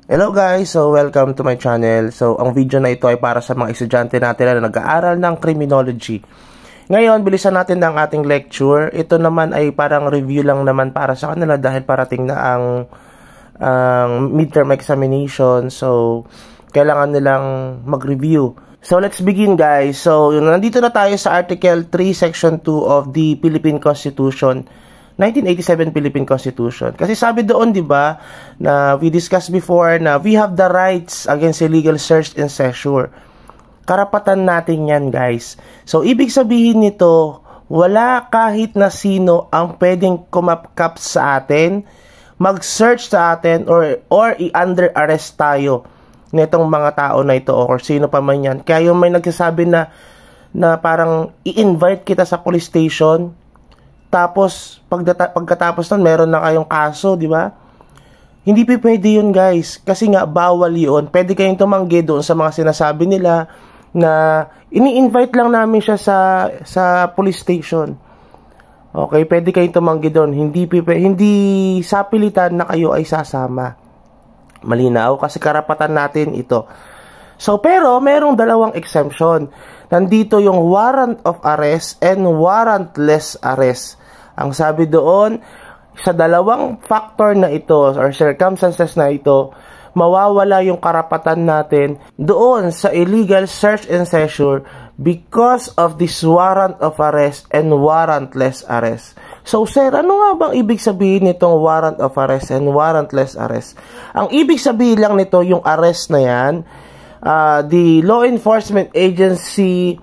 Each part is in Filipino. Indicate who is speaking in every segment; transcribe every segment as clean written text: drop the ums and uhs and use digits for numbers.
Speaker 1: Hello guys! So welcome to my channel. So ang video na ito ay para sa mga estudyante natin na nag-aaral ng criminology. Ngayon, bilisan natin ang ating lecture. Ito naman ay parang review lang naman para sa kanila dahil parating na ang midterm examination. So kailangan nilang mag-review. So let's begin guys. So nandito na tayo sa Article 3 Section 2 of the Philippine Constitution, 1987 Philippine Constitution. Kasi sabi doon, 'di ba, na we discussed before na we have the rights against illegal search and seizure. Karapatan natin 'yan, guys. So ibig sabihin nito, wala kahit na sino ang pwedeng kumapkap sa atin, mag-search sa atin or i-under arrest tayo nitong mga tao na ito or sino pa man 'yan. Kaya yung may nagsasabi na parang i-invite kita sa police station, tapos pagkatapos nun meron na kayong kaso, di ba? Hindi pwede yun, guys, kasi nga bawal yun. Pwede kayong tumanggi doon sa mga sinasabi nila na ini-invite lang namin siya sa police station. Okay, pwede kayong tumanggi doon. Hindi sa pilitan na kayo ay sasama. Malinaw kasi karapatan natin ito. So pero merong dalawang exemption. Nandito yung warrant of arrest and warrantless arrest. Ang sabi doon, sa dalawang factor na ito or circumstances na ito, mawawala yung karapatan natin doon sa illegal search and seizure because of this warrant of arrest and warrantless arrest. So sir, ano nga bang ibig sabihin nitong warrant of arrest and warrantless arrest? Ang ibig sabihin lang nito, yung arrest na yan, the law enforcement agency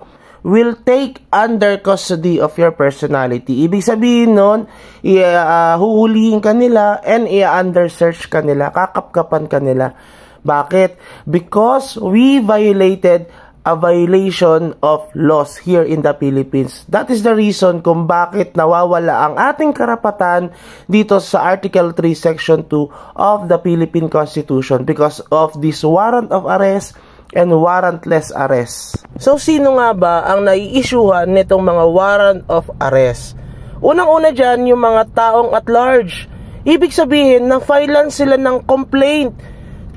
Speaker 1: will take under custody of your personality. Ibig sabihin nun, huhulihin ka nila and i-under search ka nila, kakapkapan ka nila. Bakit? Because we violated a violation of laws here in the Philippines. That is the reason kung bakit nawawala ang ating karapatan dito sa Article 3 Section 2 of the Philippine Constitution because of this warrant of arrest and warrantless arrest. So sino nga ba ang nai-issuehan nitong mga warrant of arrest? Unang-una dyan, yung mga taong at large. Ibig sabihin, na-filean sila ng complaint,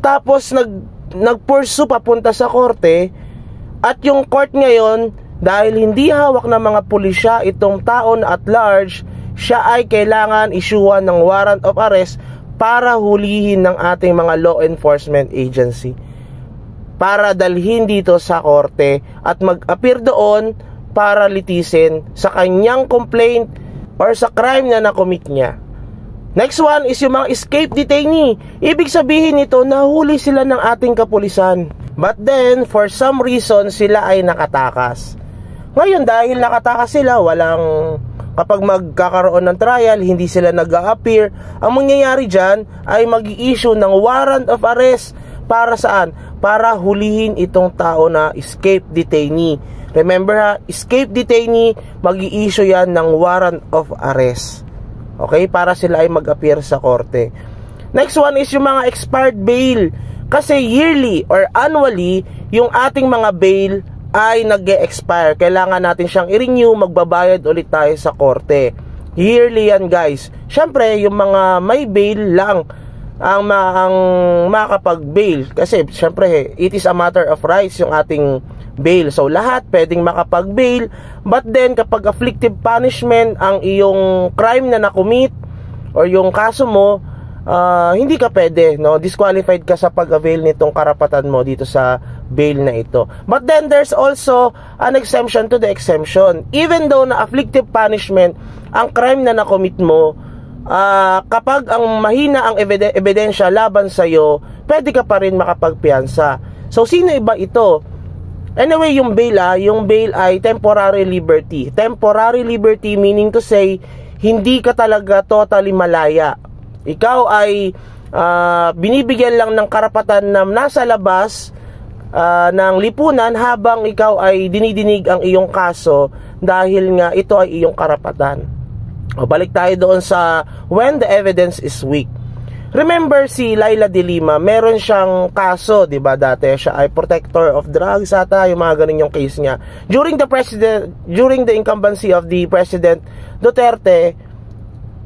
Speaker 1: tapos nag-pursue papunta sa korte, at yung court ngayon, dahil hindi hawak ng mga pulisya itong tao na at large, siya ay kailangan issuehan ng warrant of arrest para hulihin ng ating mga law enforcement agency, para dalhin dito sa korte at mag-appear doon para litisin sa kanyang complaint or sa crime na nakomit niya. Next one is yung mga escape detainee. Ibig sabihin nito, nahuli sila ng ating kapulisan, but then for some reason sila ay nakatakas. Ngayon dahil nakatakas sila, kapag magkakaroon ng trial, hindi sila nag-a-appear. Ang mangyayari dyan ay mag-i-issue ng warrant of arrest. Para saan? Para hulihin itong tao na escape detainee. Remember ha, escape detainee, mag-i-issue yan ng warrant of arrest. Okay? Para sila ay mag-appear sa korte. Next one is yung mga expired bail. Kasi yearly or annually, yung ating mga bail ay nag-e-expire. Kailangan natin siyang i-renew, magbabayad ulit tayo sa korte. Yearly yan, guys. Siyempre, yung mga may bail lang ang makapag-bail. Kasi, siyempre, it is a matter of rights yung ating bail. So, lahat pwedeng makapag-bail. But then, kapag afflictive punishment ang iyong crime na nakumit or yung kaso mo, hindi ka pwede, no? Disqualified ka sa pag-avail nitong karapatan mo dito sa bail na ito. But then there's also an exemption to the exemption. Even though na afflictive punishment ang crime na nakomit mo, kapag ang mahina ang ebidensya laban sa iyo, pwede ka pa rin makapagpiyansa. So sino iba ito? Anyway, yung bail ay temporary liberty. Temporary liberty meaning to say, hindi ka talaga totally malaya. Ikaw ay binibigyan lang ng karapatan na nasa labas ng lipunan habang ikaw ay dinidinig ang iyong kaso dahil nga ito ay iyong karapatan. O, balik tayo doon sa when the evidence is weak. Remember si Laila de Lima, meron siyang kaso, 'di ba? Dati siya ay protector of drugs ata, yung mga ganun yung case niya. During the incumbency of the President Duterte,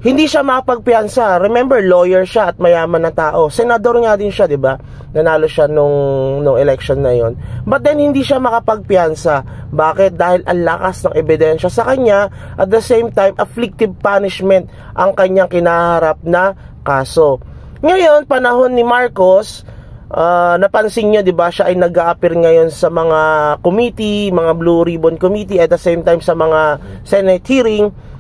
Speaker 1: hindi siya mapagpiyansa. Remember, lawyer siya at mayaman na tao. Senador nga din siya, di ba? Nanalo siya nung election na yon. But then, hindi siya makapagpiyansa. Bakit? Dahil ang lakas ng ebidensya sa kanya. At the same time, afflictive punishment ang kanyang kinaharap na kaso. Ngayon, panahon ni Marcos, napansin nyo, di ba? Siya ay nag-a-appear ngayon sa mga committee, mga Blue Ribbon Committee, at the same time sa mga Senate hearing.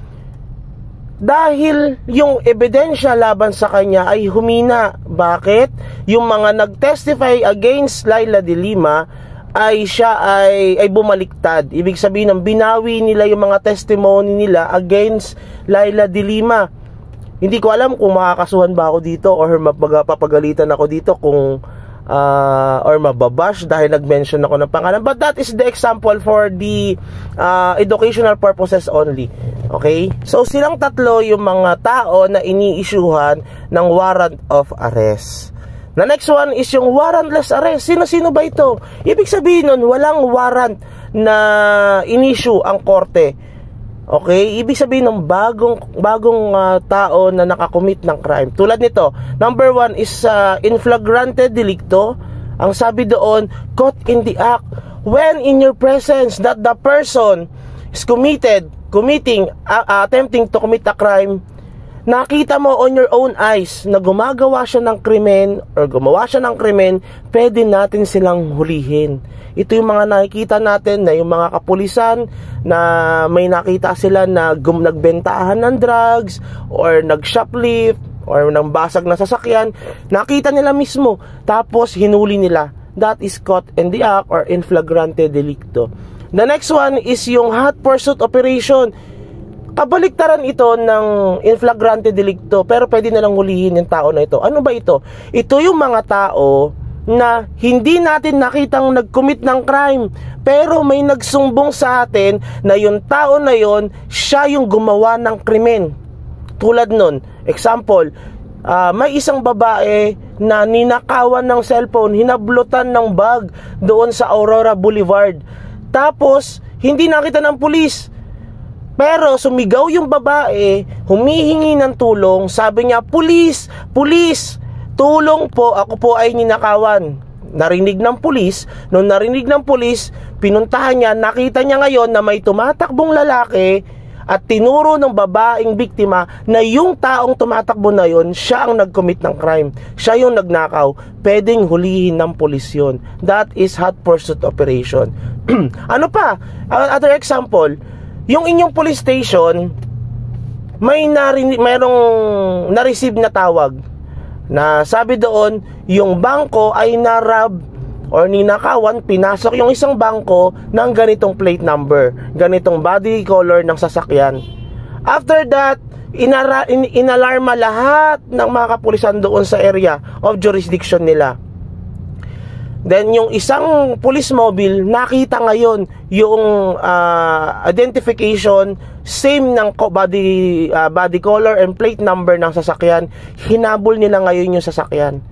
Speaker 1: Dahil yung ebidensya laban sa kanya ay humina. Bakit? Yung mga nag-testify against Leila de Lima ay siya ay bumaliktad. Ibig sabihin ng binawi nila yung mga testimony nila against Leila de Lima. Hindi ko alam kung makakasuhan ba ako dito or mapapagalitan ako dito kung or mababash dahil nag-mention ako ng pangalan. But that is the example for the educational purposes only. Okay? So silang tatlo yung mga tao na ini-issuehan ng warrant of arrest. The next one is yung warrantless arrest. Sino-sino ba ito? Ibig sabihin nun, walang warrant na in-issue ang korte. Okay? Ibig sabihin ng bagong tao na nakakommit ng crime. Tulad nito, number 1 is in flagrante delicto. Ang sabi doon, caught in the act when in your presence that the person is attempting to commit a crime. Nakita mo on your own eyes na gumagawa siya ng krimen or gumawa siya ng krimen, pwede natin silang hulihin. Ito yung mga nakikita natin na yung mga kapulisan na may nakita sila na nagbentahan ng drugs or nag-shoplift or nang basag na sasakyan. Nakita nila mismo, tapos hinuli nila. That is caught in the act or in flagrante delicto. The next one is yung hot pursuit operation. Kabaliktaran ito ng in flagrante delicto, pero pwede nalang hulihin yung tao na ito. Ano ba ito? Ito yung mga tao na hindi natin nakitang nag-commit ng crime, pero may nagsumbong sa atin na yung tao na yon, siya yung gumawa ng krimen. Tulad nun, example, may isang babae na ninakawan ng cellphone, hinablutan ng bag doon sa Aurora Boulevard. Tapos, hindi nakita ng pulis. Pero sumigaw yung babae, humihingi ng tulong, sabi niya, "Pulis! Pulis! Tulong po, ako po ay ninakawan." Narinig ng pulis. Nung narinig ng pulis, pinuntahan niya, nakita niya ngayon na may tumatakbong lalaki at tinuro ng babaeng biktima na yung taong tumatakbo na yon, siya ang nag-commit ng crime. Siya yung nagnakaw. Pwedeng hulihin ng pulis yun. That is hot pursuit operation. Ano pa? Other example, yung inyong police station, mayroong na-receive na tawag na sabi doon, yung bangko ay narab or ninakawan, pinasok yung isang bangko ng ganitong plate number, ganitong body color ng sasakyan. After that, inalarma lahat ng mga kapulisan doon sa area of jurisdiction nila. Then yung isang police mobile, nakita ngayon yung identification, same ng body color and plate number ng sasakyan. Hinabol nila ngayon yung sasakyan.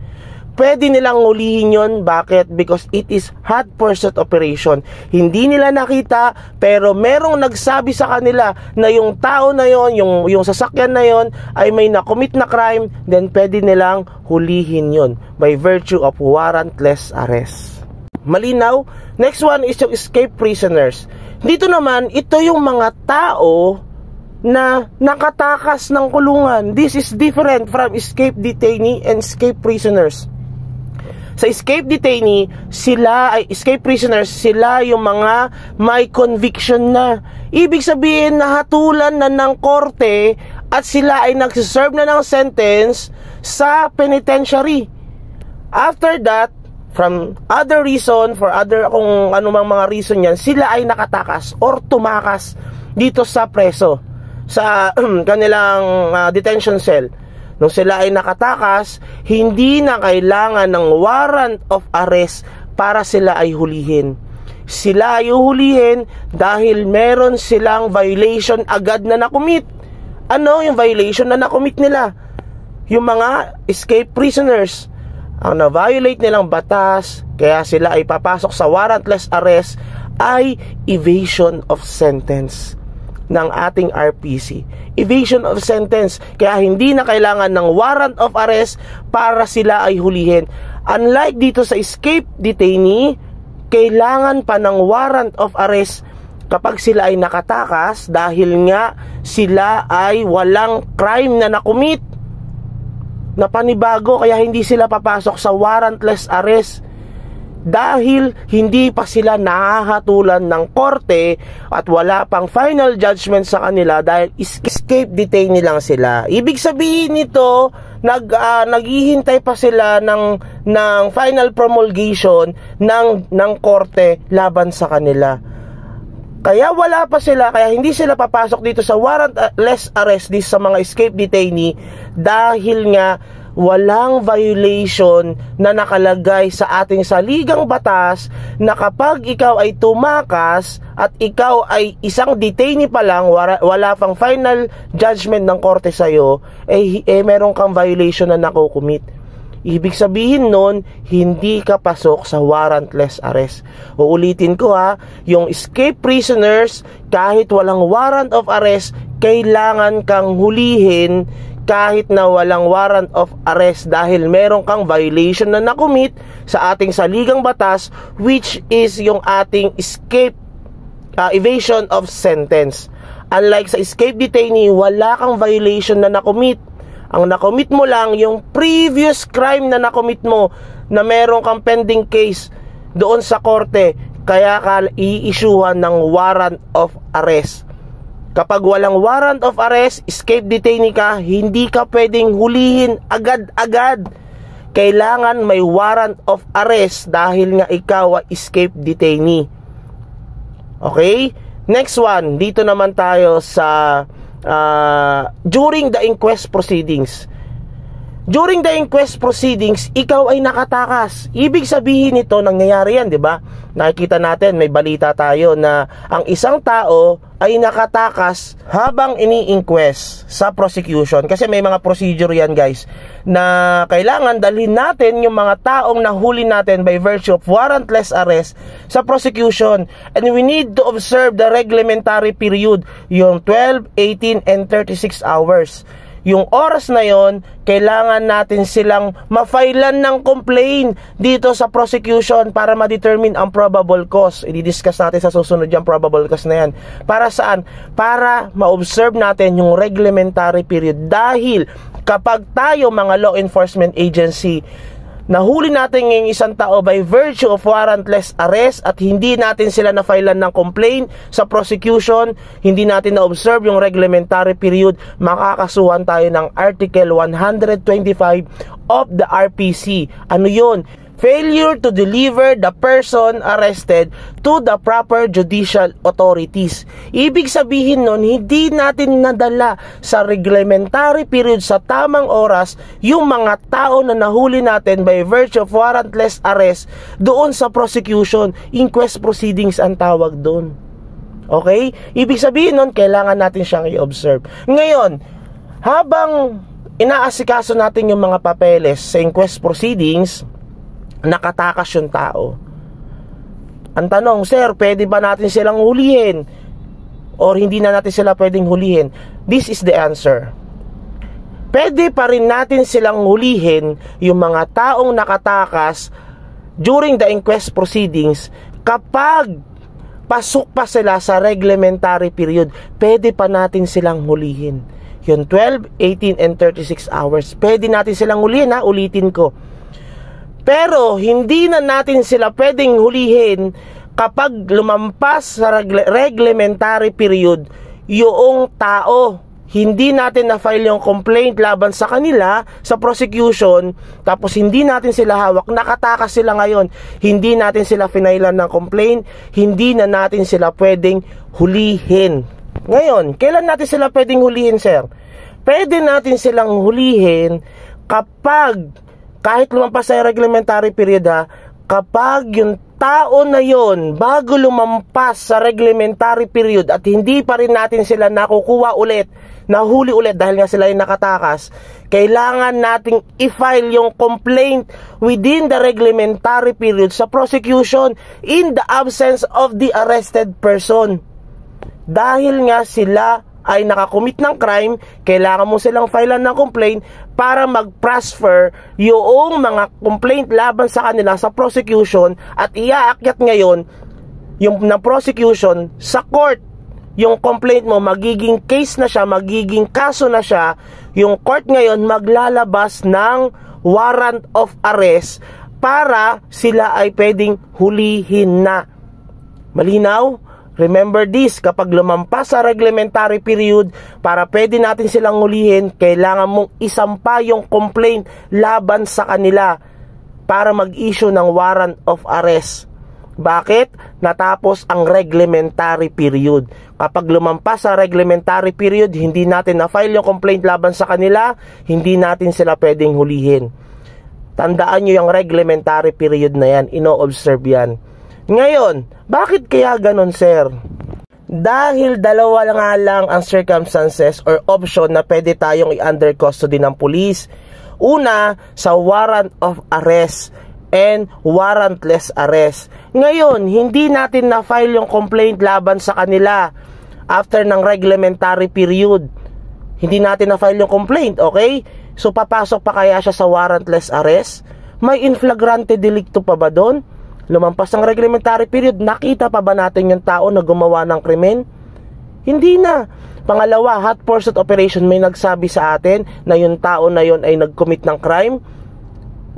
Speaker 1: Pwede nilang ulihin yun. Bakit? Because it is hot pursuit operation. Hindi nila nakita, pero merong nagsabi sa kanila na yung tao na yon, yung sasakyan na yon ay may na-commit na crime, then pwede nilang hulihin yun by virtue of warrantless arrest. Malinaw? Next one is yung escape prisoners. Dito naman, ito yung mga tao na nakatakas ng kulungan. This is different from escape detainee and escape prisoners. Sa escape detainee, escape prisoners, sila yung mga may conviction na. Ibig sabihin, nahatulan na ng korte at sila ay nagsiserve na ng sentence sa penitentiary. After that, from other reason, kung anumang mga reason yan, sila ay nakatakas or tumakas dito sa preso, sa kanilang detention cell. Nung sila ay nakatakas, hindi na kailangan ng warrant of arrest para sila ay hulihin. Sila ay hulihin dahil meron silang violation agad na nakumit. Ano yung violation na nakumit nila? Yung mga escape prisoners, ang na-violate nilang batas, kaya sila ay papasok sa warrantless arrest, ay evasion of sentence. ng ating RPC. Evasion of sentence. Kaya hindi na kailangan ng warrant of arrest para sila ay hulihin. Unlike dito sa escape detainee, kailangan pa ng warrant of arrest kapag sila ay nakatakas dahil nga sila ay walang crime na nakumit na panibago, kaya hindi sila papasok sa warrantless arrest dahil hindi pa sila nahahatulan ng korte at wala pang final judgment sa kanila dahil escape detainee lang sila. Ibig sabihin nito, naghihintay pa sila ng final promulgation ng korte laban sa kanila. Kaya wala pa sila, kaya hindi sila papasok dito sa warrantless arrest dito sa mga escape detainee dahil nga walang violation na nakalagay sa ating saligang batas na kapag ikaw ay tumakas at ikaw ay isang detainee pa lang, wala pang final judgment ng korte sa'yo, meron kang violation na nakukumit. Ibig sabihin nun, hindi ka pasok sa warrantless arrest. Uulitin ko ha, yung escape prisoners, kahit walang warrant of arrest, kailangan kang hulihin kahit na walang warrant of arrest dahil meron kang violation na nakumit sa ating saligang batas, which is yung ating escape evasion of sentence. Unlike sa escape detainee, wala kang violation na nakumit. Ang nakomit mo lang yung previous crime na nakomit mo na meron kang pending case doon sa korte, kaya ka i-issuehan ng warrant of arrest. Kapag walang warrant of arrest, escape detainee ka, hindi ka pwedeng hulihin agad-agad. Kailangan may warrant of arrest dahil nga ikaw ay escape detainee. Okay? Next one, dito naman tayo sa during the inquest proceedings. During the inquest proceedings, ikaw ay nakatakas. Ibig sabihin nito, nangyayari yan, di ba? Nakikita natin, may balita tayo na ang isang tao ay nakatakas habang ini-inquest sa prosecution. Kasi may mga procedure yan, guys, na kailangan dalhin natin yung mga taong nahuli natin by virtue of warrantless arrest sa prosecution. And we need to observe the reglementary period, yung 12, 18, and 36 hours. Yung oras na yon, kailangan natin silang ma-filean ng complaint dito sa prosecution para ma-determine ang probable cause. I-discuss natin sa susunod yung probable cause na yan. Para saan? Para ma-observe natin yung reglementary period. Dahil kapag tayo mga law enforcement agency, nahuli natin ng isang tao by virtue of warrantless arrest at hindi natin sila na-filean ng complaint sa prosecution, hindi natin na-observe yung reglementary period, makakasuhan tayo ng Article 125 of the RPC. Ano yun? Failure to deliver the person arrested to the proper judicial authorities. Ibig sabihin nun, hindi natin nadala sa reglementary period sa tamang oras yung mga tao na nahuli natin by virtue of warrantless arrest doon sa prosecution. Inquest proceedings ang tawag doon. Okay? Ibig sabihin nun, kailangan natin siyang i-observe. Ngayon, habang inaasikaso natin yung mga papeles sa inquest proceedings, nakatakas yung tao. Ang tanong, sir, pwede ba natin silang hulihin? Or hindi na natin sila pwedeng hulihin? This is the answer. Pwede pa rin natin silang hulihin yung mga taong nakatakas during the inquest proceedings kapag pasok pa sila sa reglementary period. Pwede pa natin silang hulihin. Yung 12, 18, and 36 hours. Pwede natin silang hulihin, ha? Ulitin ko. Pero hindi na natin sila pwedeng hulihin kapag lumampas sa reglementary period yung tao. Hindi natin na-file yung complaint laban sa kanila sa prosecution, tapos hindi natin sila hawak, nakatakas sila ngayon. Hindi natin sila finailan ng complaint, hindi na natin sila pwedeng hulihin. Ngayon, kailan natin sila pwedeng hulihin, sir? Pwede natin silang hulihin kapag kahit lumampas sa reglementary period, ha, kapag yung tao na yon bago lumampas sa reglementary period at hindi pa rin natin sila nakukuha ulit, nahuli ulit dahil nga sila yung nakatakas, kailangan nating i-file yung complaint within the reglementary period sa prosecution in the absence of the arrested person. Dahil nga sila ay nakakommit ng crime, kailangan mo silang filean ng complaint para mag-transfer yung mga complaint laban sa kanila sa prosecution at iaakyat ngayon yung na prosecution sa court. Yung complaint mo magiging case na siya, magiging kaso na siya. Yung court ngayon maglalabas ng warrant of arrest para sila ay pwedeng hulihin na. Malinaw? Remember this, kapag lumampas sa reglementary period para pwede natin silang hulihin, kailangan mong isampa yung complaint laban sa kanila para mag-issue ng warrant of arrest. Bakit? Natapos ang reglementary period. Kapag lumampas sa reglementary period, hindi natin na-file yung complaint laban sa kanila, hindi natin sila pwedeng hulihin. Tandaan nyo yung reglementary period na yan, ino-observe yan. Ngayon, bakit kaya ganon, sir? Dahil dalawa nga lang ang circumstances or option na pwede tayong i-under custody ng police. Una, sa warrant of arrest and warrantless arrest. Ngayon, hindi natin na-file yung complaint laban sa kanila after ng reglementary period. Hindi natin na-file yung complaint, okay? So, papasok pa kaya siya sa warrantless arrest? May in flagrante delicto pa ba doon? Lumampas ang reglementary period, nakita pa ba natin yung tao na gumawa ng krimen? Hindi na. Pangalawa, hot pursuit operation, may nagsabi sa atin na yung tao na yon ay nag-commit ng crime.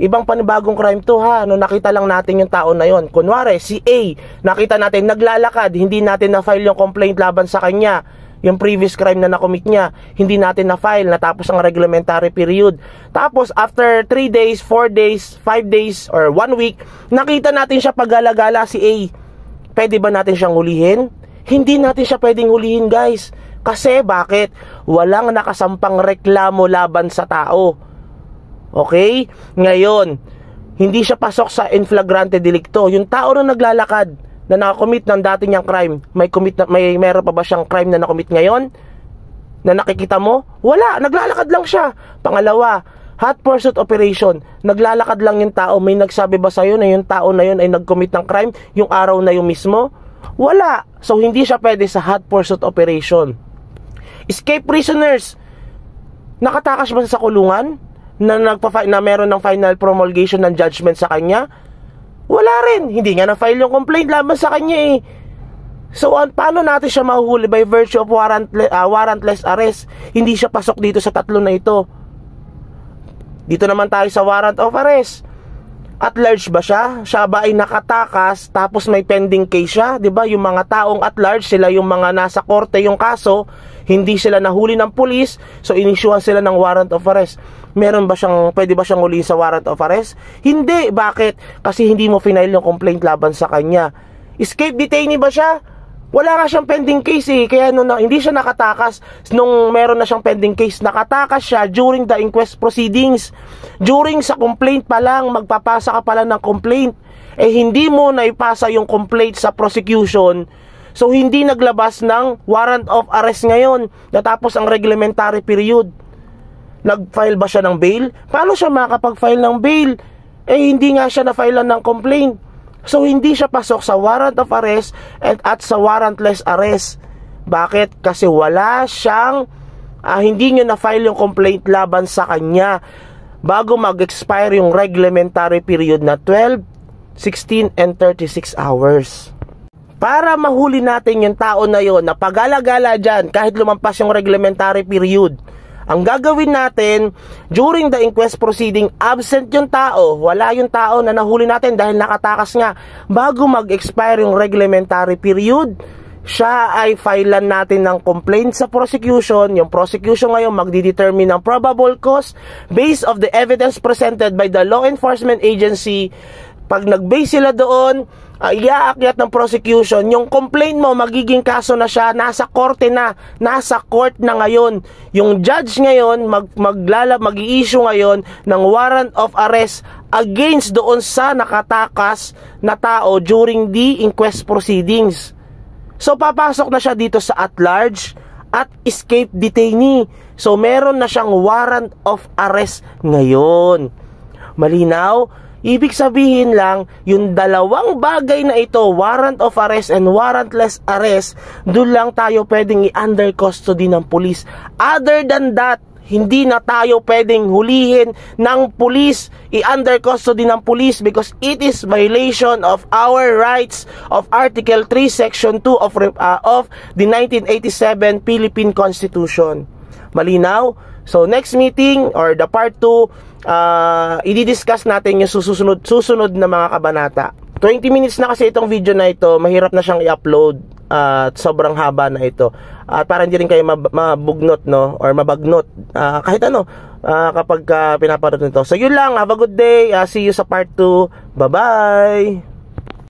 Speaker 1: Ibang panibagong crime to ha, no, nakita lang natin yung tao na yon. Kunwari, si A, nakita natin naglalakad, hindi natin na-file yung complaint laban sa kanya. Yung previous crime na nakomit niya, hindi natin na-file, natapos ang reglementary period. Tapos, after 3 days, 4 days, 5 days, or 1 week, nakita natin siya paggalagala si A. Pwede ba natin siyang hulihin? Hindi natin siya pwedeng hulihin, guys. Kasi, bakit? Walang nakasampang reklamo laban sa tao. Okay? Ngayon, hindi siya pasok sa in flagrante delicto. Yung tao na naglalakad, na nakakommit ng dati niyang crime, meron pa ba siyang crime na nakommit ngayon? Na nakikita mo? Wala, naglalakad lang siya. Pangalawa, hot pursuit operation, naglalakad lang yung tao. May nagsabi ba sa'yo na yung tao na yun ay nag-commit ng crime yung araw na yung mismo? Wala. So, hindi siya pwede sa hot pursuit operation. Escape prisoners, nakatakas ba sa kulungan? Na meron ng final promulgation ng judgment sa kanya? Wala rin. Hindi nga na-file yung complaint laban sa kanya eh. So, paano natin siya mahuhuli by virtue of warrantless arrest? Hindi siya pasok dito sa tatlo na ito. Dito naman tayo sa warrant of arrest. At large ba siya? Siya ba ay nakatakas tapos may pending case siya? Diba? Yung mga taong at large, sila yung mga nasa korte yung kaso, hindi sila nahuli ng pulis, so inisyuhan sila ng warrant of arrest. Pwede ba siyang hulihin sa warrant of arrest? Hindi. Bakit? Kasi hindi mo final yung complaint laban sa kanya. Escape detainee ba siya? Wala nga siyang pending case eh. Kaya hindi siya nakatakas nung meron na siyang pending case. Nakatakas siya during the inquest proceedings. During sa complaint pa lang, magpapasa ka pala ng complaint. Hindi mo na ipasa yung complaint sa prosecution. So, hindi naglabas ng warrant of arrest ngayon. Natapos ang reglementary period. Nag-file ba siya ng bail? Paano siya makakapag-file ng bail? Hindi nga siya na-filean ng complaint. So, hindi siya pasok sa warrant of arrest at sa warrantless arrest. Bakit? Kasi wala siyang, hindi nyo na-file yung complaint laban sa kanya bago mag-expire yung reglementary period na 12, 16, and 36 hours. Para mahuli natin yung tao na yon na pag-alagala dyan kahit lumampas yung reglementary period, ang gagawin natin, during the inquest proceeding, absent yung tao, wala yung tao na nahuli natin dahil nakatakas nga. Bago mag-expire yung reglementary period, siya ay filean natin ng complaint sa prosecution. Yung prosecution ngayon magdidetermine ng probable cause based of the evidence presented by the law enforcement agency. Pag nag-base sila doon, iaakyat ng prosecution, yung complaint mo magiging kaso na siya, nasa korte na, nasa court na ngayon. Yung judge ngayon mag-i-issue ngayon ng warrant of arrest against doon sa nakatakas na tao during the inquest proceedings. So papasok na siya dito sa at large at escape detainee. So meron na siyang warrant of arrest ngayon. Malinaw? Ibig sabihin lang, yung dalawang bagay na ito, warrant of arrest and warrantless arrest, doon lang tayo pwedeng i-under custody ng pulis. Other than that, hindi na tayo pwedeng hulihin ng pulis, i-under custody ng pulis, because it is violation of our rights of Article 3, Section 2 of the 1987 Philippine Constitution. Malinaw? So next meeting or the part 2, i-discuss natin yung susunod na mga kabanata. 20 minutes na kasi itong video na ito, mahirap na siyang i-upload at sobrang haba na ito. At para hindi rin kayo mabugnot, no, or mabagnot kahit ano kapag pinapanood nito. So yun lang, have a good day. See you sa part 2. Bye-bye.